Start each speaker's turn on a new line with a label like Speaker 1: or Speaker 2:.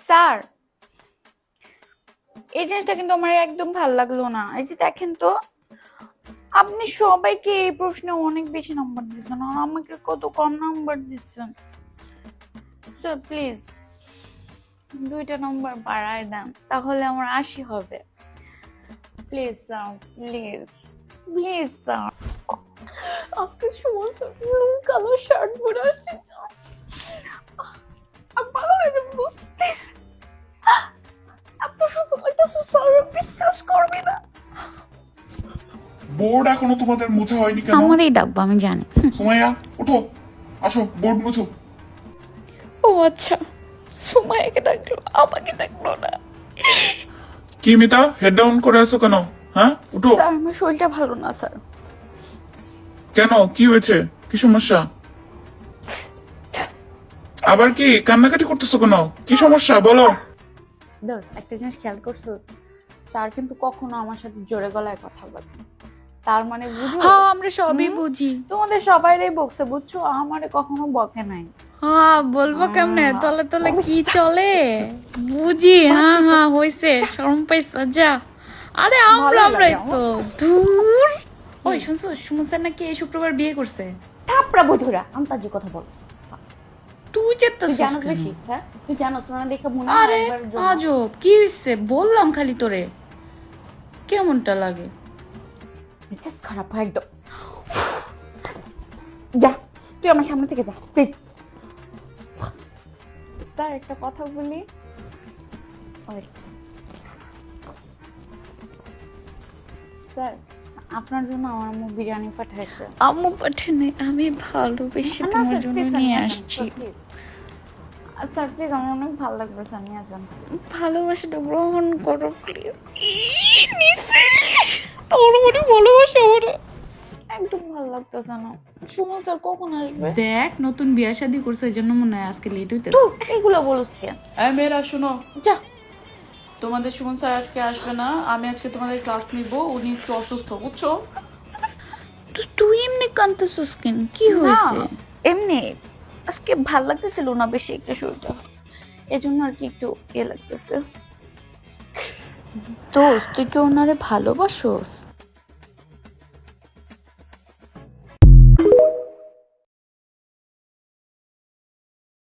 Speaker 1: Sir, এই জিনিসটা কিন্তু আমার একদম ভালো লাগলো না। এই যে দেখেন তো, আপনি সবাইকে এই প্রশ্নে অনেক বেশি নাম্বার দিচ্ছেন আর আমাকে কত কম নাম্বার দিচ্ছেন। স্যার প্লিজ 2টা নাম্বার বাড়ায় দেন, তাহলে আমার 80 হবে। Please sir, please please sir. আজকে সময় স্যার ব্লু কালার শার্ট পরে আসছে, পাগল হয়ে যাবো বুঝতেছি। এত সুন্দর লাগতেছে স্যার, বিশ্বাস করবি না।
Speaker 2: বোর্ড এখনো তোমাদের মোছা হয়নি কেন?
Speaker 1: আমারই ডাকবো আমি জানি।
Speaker 2: সুমাইয়া ওঠো, আসো বোর্ড মুছো।
Speaker 1: ও আচ্ছা, সুমাইয়াকে ডাকলো, আমাকে ডাকলো না।
Speaker 2: কি মিতা, হেড ডাউন করে আছো কেন? হ্যাঁ উঠো।
Speaker 1: স্যার আমার শরীরটা ভালো না স্যার।
Speaker 2: কেন, কি হয়েছে? কি সমস্যা? আবার কি কান্নাকাটি করতেছো কেন? কি সমস্যা বলো।
Speaker 1: দোস্ত, একটা জিনিস খেয়াল করছোস? স্যার কিন্তু কখনো আমার সাথে জোরে গলায় কথা বলে না। তার মানে বুঝো?
Speaker 3: হ্যাঁ আমরা সবই বুঝি।
Speaker 1: তোমাদের সবাইরই বকছে বুঝছো, আমারে কখনো বকে নাই।
Speaker 3: হ্যাঁ বলবো কেমনে, তলে তলে কি চলে বুঝি। হ্যাঁ হ্যাঁ হইছে, শরম পাইছা যা। আরে
Speaker 1: ভালো
Speaker 3: আমরাই
Speaker 1: লাগে
Speaker 3: তো দূর। ওই শুনছো, সুমন স্যার নাকি এই শুক্রবার বিয়ে করছে।
Speaker 1: থাপড়া বধুরা আন্তাজি কথা বল।
Speaker 3: তুই
Speaker 1: তুই
Speaker 3: চেতাছিস
Speaker 1: জানোস
Speaker 3: কেন?
Speaker 1: বেশি, হ্যাঁ তুই জানোস না দেখে মনে হয়
Speaker 3: আরে
Speaker 1: একবার জন্য।
Speaker 3: আজব, কি হইছে বললাম খালি তোরে, কেমনটা লাগে।
Speaker 1: মেজাজ খারাপ হয় একদম। যা, তুই আমার সামনে থেকে যা প্লিজ। স্যার একটা কথা বলি। স্যার, আপনার জন্য আমার আম্মু বিরিয়ানি পাঠাইছে।
Speaker 3: আম্মু পাঠানে, আমি ভালোবেসে
Speaker 1: না,
Speaker 3: তোমার
Speaker 1: স্যার,
Speaker 3: জন্য
Speaker 1: please, স্যার,
Speaker 3: নিয়ে
Speaker 1: যান,
Speaker 3: আসছি।
Speaker 1: Sir, please। স্যার প্লিজ, আমার অনেক ভালো লাগবে স্যার, নিয়ে যান।
Speaker 3: ভালোবাসাটা গ্রহণ করো প্লিজ। নিছে তোর মনে ভালোবাসা ওরে।
Speaker 1: একদম ভালো লাগতেছে না। সুমন স্যার কখন আসবে?
Speaker 3: দেখ নতুন বিয়া শাদী করছে, এই জন্য মনে হয় আজকে লেট হইতেছে।
Speaker 1: তুই এগুলো বলিস কেন?
Speaker 4: এই মেয়েরা শোনো,
Speaker 1: যা।
Speaker 4: তোমাদের সুমন স্যার আজকে আসবে না, আমি আজকে তোমাদের ক্লাস নিব। উনি একটু অসুস্থ, বুঝছো?
Speaker 3: তুই এমনি কাঁদতেছিস কেন, কি হয়েছে?
Speaker 1: না, এমনি আজকে ভাল লাগতেছিল না বেশি একটু শরীরটা, এই জন্য আর কি একটু লাগতেছে।
Speaker 3: দোস্ত তুই কি ওনারে ভালোবাসোস?